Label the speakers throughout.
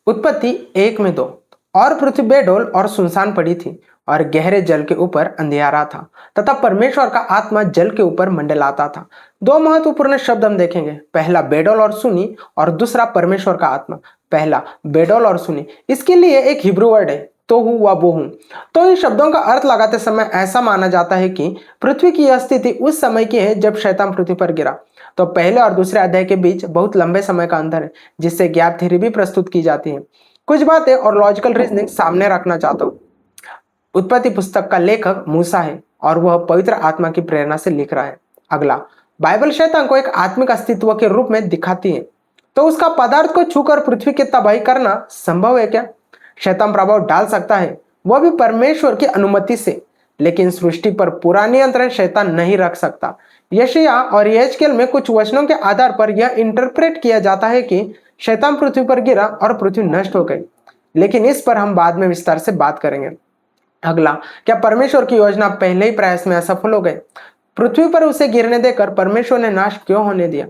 Speaker 1: उत्पत्ति 1 में 2। और पृथ्वी बेडौल और सुनसान पड़ी थी और गहरे जल के ऊपर अंधियारा था तथा परमेश्वर का आत्मा जल के ऊपर मंडलाता था। दो महत्वपूर्ण शब्द हम देखेंगे, पहला बेडौल और सुनी और दूसरा परमेश्वर का आत्मा। पहला बेडौल और सुनी, इसके लिए एक हिब्रू वर्ड है तोहू व बोहू। तो इन शब्दों का अर्थ लगाते समय ऐसा माना जाता है कि पृथ्वी की यह स्थिति उस समय की है जब शैतान पृथ्वी पर गिरा। तो पहले और दूसरे अध्याय के बीच बहुत लंबे समय का अंतर है, जिससे गैप थ्योरी भी प्रस्तुत की जाती है। कुछ बातें और लॉजिकल रीजनिंग सामने रखना चाहता हूं। उत्पत्ति पुस्तक का लेखक मूसा है और वह पवित्र आत्मा की प्रेरणा से लिख रहा है। अगला, बाइबल शैतान को एक आत्मिक अस्तित्व के रूप में दिखाती है, तो उसका पदार्थ को छूकर पृथ्वी की तबाही करना संभव है क्या? शैतान प्रभाव डाल सकता है, वह भी परमेश्वर की अनुमति से, लेकिन सृष्टि पर पूरा नियंत्रण शैतान नहीं रख सकता। यशायाह और यहेजकेल में कुछ वचनों के आधार पर यह इंटरप्रेट किया जाता है कि शैतान पृथ्वी पर गिरा और पृथ्वी नष्ट हो गई, लेकिन इस पर हम बाद में विस्तार से बात करेंगे। अगला, क्या परमेश्वर की योजना पहले ही प्रयास में असफल हो गई? पृथ्वी पर उसे गिरने देकर परमेश्वर ने नाश क्यों होने दिया?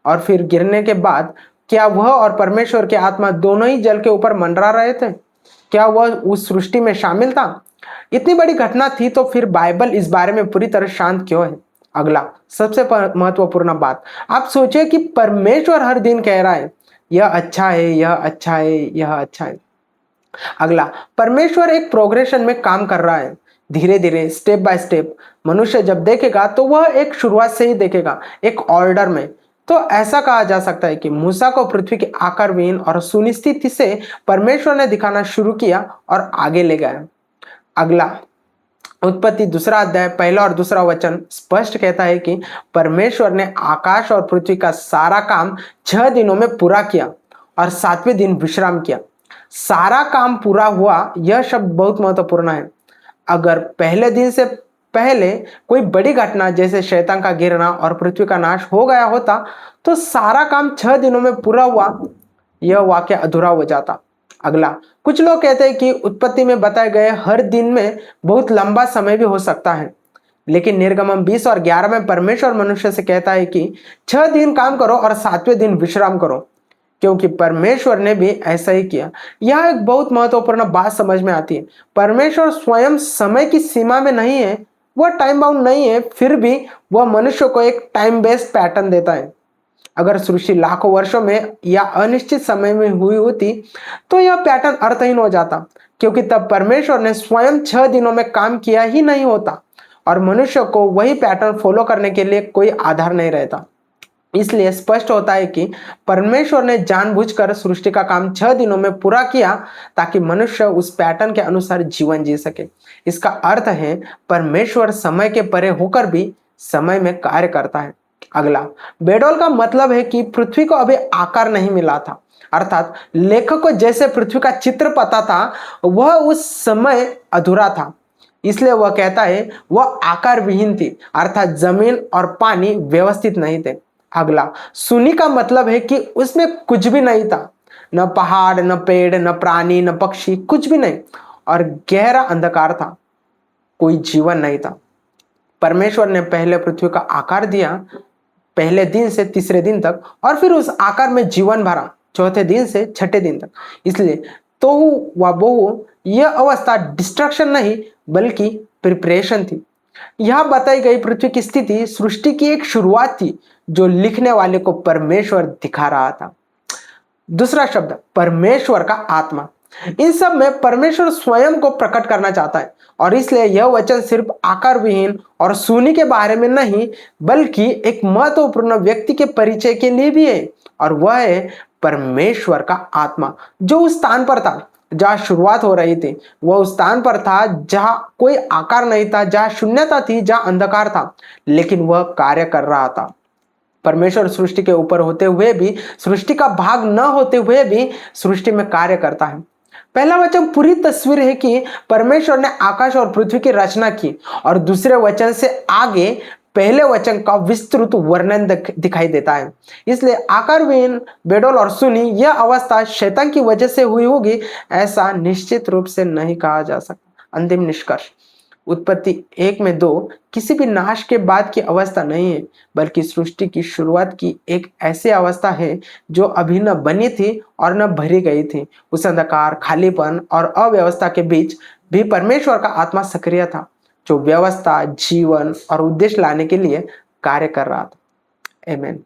Speaker 1: और फिर गिरने के बाद क्या वह और परमेश्वर के आत्मा दोनों ही जल के ऊपर मंडरा रहे थे? क्या वह उस सृष्टि में शामिल था? इतनी बड़ी घटना थी तो फिर बाइबल इस बारे में पूरी तरह शांत क्यों है? अगला, सबसे महत्वपूर्ण बात, आप सोचिए कि परमेश्वर हर दिन कह रहा है यह अच्छा है, यह अच्छा है, यह अच्छा है। अगला, परमेश्वर एक प्रोग्रेशन में काम कर रहा है, धीरे धीरे, स्टेप बाय स्टेप। मनुष्य जब देखेगा तो वह एक शुरुआत से ही देखेगा, एक ऑर्डर में। तो ऐसा कहा जा सकता है कि मूसा को पृथ्वी के आकारविहीन और सुनिश्चित से परमेश्वर ने दिखाना शुरू किया और आगे ले गया। अगला, उत्पत्ति दूसरा अध्याय पहला और दूसरा वचन स्पष्ट कहता है कि परमेश्वर ने आकाश और पृथ्वी का सारा काम 6 दिनों में पूरा किया और 7वें दिन विश्राम किया। सारा काम पूरा हुआ, यह शब्द बहुत महत्वपूर्ण है। अगर पहले दिन से पहले कोई बड़ी घटना जैसे शैतान का गिरना और पृथ्वी का नाश हो गया होता तो सारा काम 6 दिनों में पूरा हुआ, यह वाक्य अधूरा हो जाता। अगला, कुछ लोग कहते हैं कि उत्पत्ति में बताए गए हर दिन में बहुत लंबा समय भी हो सकता है, लेकिन निर्गमन 20 और 11 में परमेश्वर मनुष्य से कहता है कि 6 दिन काम करो और 7वें दिन विश्राम करो, क्योंकि परमेश्वर ने भी ऐसा ही किया। यह एक बहुत महत्वपूर्ण बात समझ में आती है। परमेश्वर स्वयं समय की सीमा में नहीं है, वह टाइम बाउंड नहीं है, फिर भी वह मनुष्य को एक टाइम बेस्ड पैटर्न देता है। अगर सृष्टि लाखों वर्षों में या अनिश्चित समय में हुई होती तो यह पैटर्न अर्थहीन हो जाता, क्योंकि तब परमेश्वर ने स्वयं 6 दिनों में काम किया ही नहीं होता और मनुष्य को वही पैटर्न फॉलो करने के लिए कोई आधार नहीं रहता। इसलिए स्पष्ट होता है कि परमेश्वर ने जानबूझकर सृष्टि का काम 6 दिनों में पूरा किया ताकि मनुष्य उस पैटर्न के अनुसार जीवन जी सके। इसका अर्थ है परमेश्वर समय के परे होकर भी समय में कार्य करता है। अगला, बेडौल का मतलब है कि पृथ्वी को अभी आकार नहीं मिला था, अर्थात लेखक को जैसे पृथ्वी का चित्र पता था वह उस समय अधूरा था, इसलिए वह कहता है वह आकार विहीन थी, अर्थात जमीन और पानी व्यवस्थित नहीं थे। अगला, सुनी का मतलब है कि उसमें कुछ भी नहीं था, न पहाड़, न पेड़, न प्राणी, न पक्षी, कुछ भी नहीं, और गहरा अंधकार था, कोई जीवन नहीं था। परमेश्वर ने पहले पृथ्वी का आकार दिया पहले दिन से तीसरे दिन तक, और फिर उस आकार में जीवन भरा चौथे दिन से छठे दिन तक। इसलिए तोहू व बोहू यह अवस्था डिस्ट्रक्शन नहीं बल्कि प्रिपरेशन थी। यह बताई गई पृथ्वी की स्थिति सृष्टि की एक शुरुआत थी जो लिखने वाले को परमेश्वर दिखा रहा था। दूसरा शब्द, परमेश्वर का आत्मा। इन सब में परमेश्वर स्वयं को प्रकट करना चाहता है और इसलिए यह वचन सिर्फ आकार विहीन और सुनी के बारे में नहीं बल्कि एक महत्वपूर्ण व्यक्ति के परिचय के लिए भी है, और वह है परमेश्वर का आत्मा, जो उस स्थान पर था जहां शुरुआत हो रही थी। वह उस स्थान पर था जहां कोई आकार नहीं था, जहां शून्यता थी, जहां अंधकार था, लेकिन वह कार्य कर रहा था। परमेश्वर सृष्टि के ऊपर होते हुए भी, सृष्टि का भाग न होते हुए भी सृष्टि में कार्य करता है। पहला वचन पूरी तस्वीर है कि परमेश्वर ने आकाश और पृथ्वी की रचना की, और दूसरे वचन से आगे पहले वचन का विस्तृत वर्णन दिखाई देता है। इसलिए आकारविहीन, बेडौल और सुनी यह अवस्था शैतान की वजह से हुई होगी ऐसा निश्चित रूप से नहीं कहा जा सकता। अंतिम निष्कर्ष, उत्पत्ति 1:2 किसी भी नाश के बाद की अवस्था नहीं है, बल्कि सृष्टि की शुरुआत की एक ऐसी अवस्था है जो अभी न बनी थी और न भरी गई थी। उस अंधकार, खालीपन और अव्यवस्था के बीच भी परमेश्वर का आत्मा सक्रिय था, जो व्यवस्था, जीवन और उद्देश्य लाने के लिए कार्य कर रहा था। आमीन।